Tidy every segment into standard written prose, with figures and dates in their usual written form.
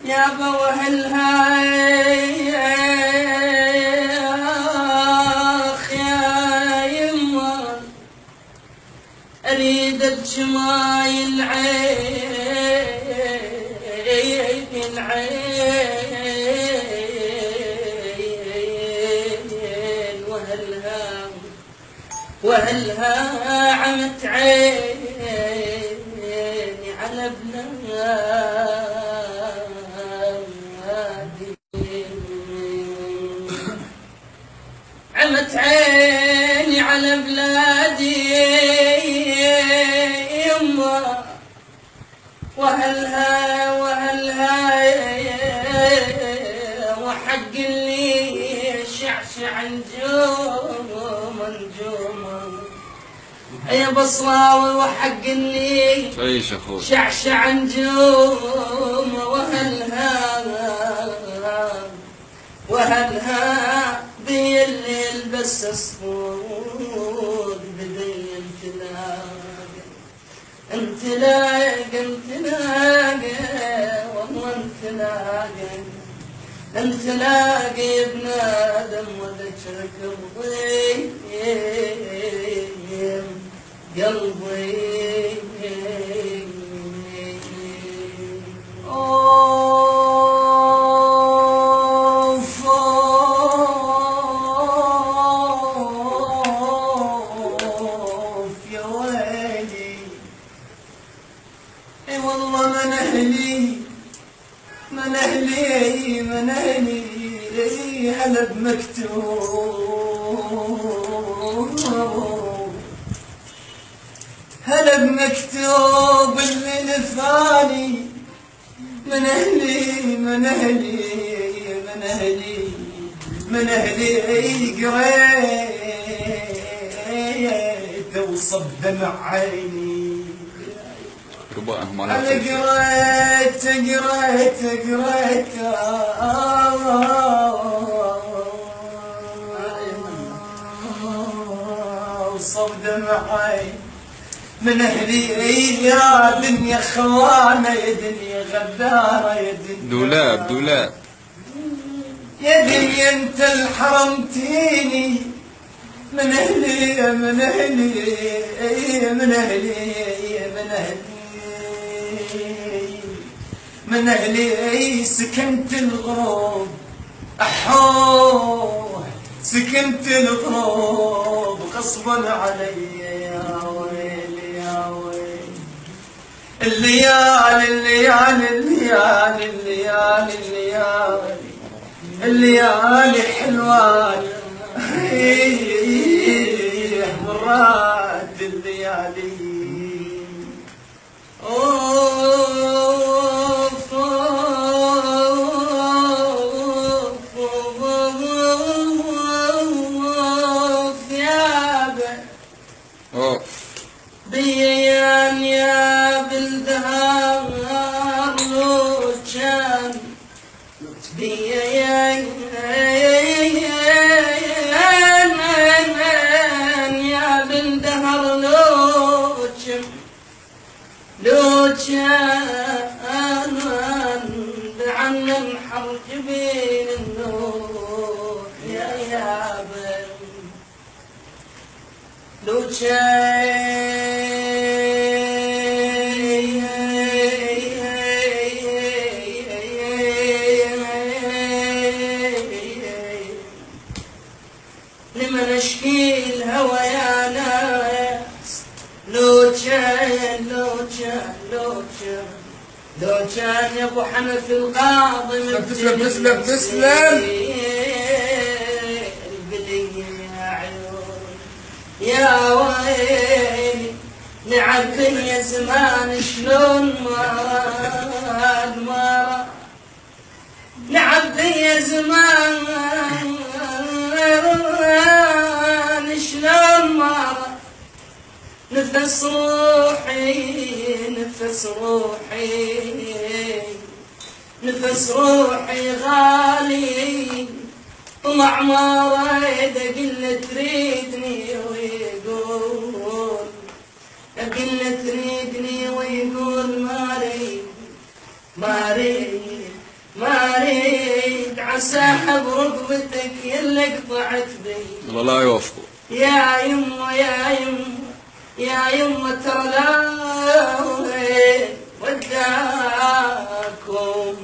يابا وهالهاخ يا يما اريد بشماي العين وهلها عمت عيني على بلادي عمت عيني على بلادي يما وهلها وحق اللي شعشع نجوم يا بصراوي وحق اللي تعيش اخوي شعشع نجوم وهلها ذي الليل بس اصفود بدي انت لاقي ابن ادم وذكرك قلبي اوف يا ويلي اي والله من اهلي هلا بمكتوب اللي نفاني من اهلي قريت وصب دمع عيني انا قريت وصب دمع عيني من اهلي يا دنيا خوانه يا دنيا غداره يا دنيا دولاب يا دنيا انت الحرمتيني من اهلي سكنت الغروب احوه سكنت الغروب غصبا علي يا ويلي يا ويلي الليالي حلوان مرات الليالي ضيان يا بالدهر لو كان ضيان يا بالدهر لو كان بعنا الحر جبين النور يا يابا لو لمن اشكي الهوى يا ناس لو كان يا ابو حنف القاضي تسلم يا ويلي نعبي يا زمان شلون ما نعبي يا زمان شلون ما نفس روحي غالي طلع ما ريد اقل تريدني ويقول اقل تريدني ويقول ما اريد ساحب رقبتك يلي قطعت بي. الله لا يوفقه. يا يمه يا يمه يا يمه ترى لا وداكم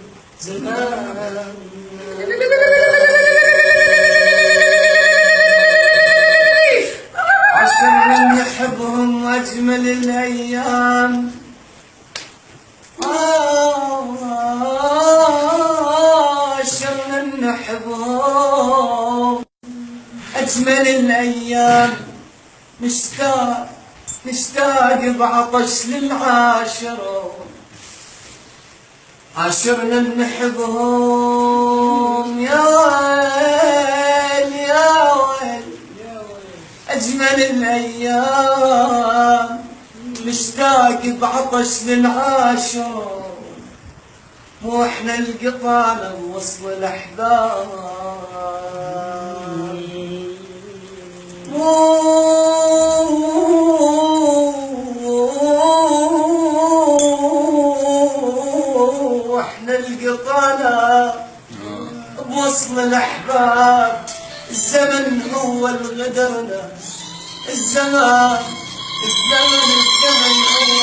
زمان. عشان من يحبهم أجمل الأيام. عشان من نحبهم أجمل الأيام. نشتاق بعطش للعاشرة. عاشرنا نحبهم يا ويل يا ويل أجمل الأيام. نشتاق بعطش للعاشرة. مو احنا القطانة ووصل الأحباب. احنا القطانة بوصل الأحباب. الزمن هو الغدرنا. الزمن هو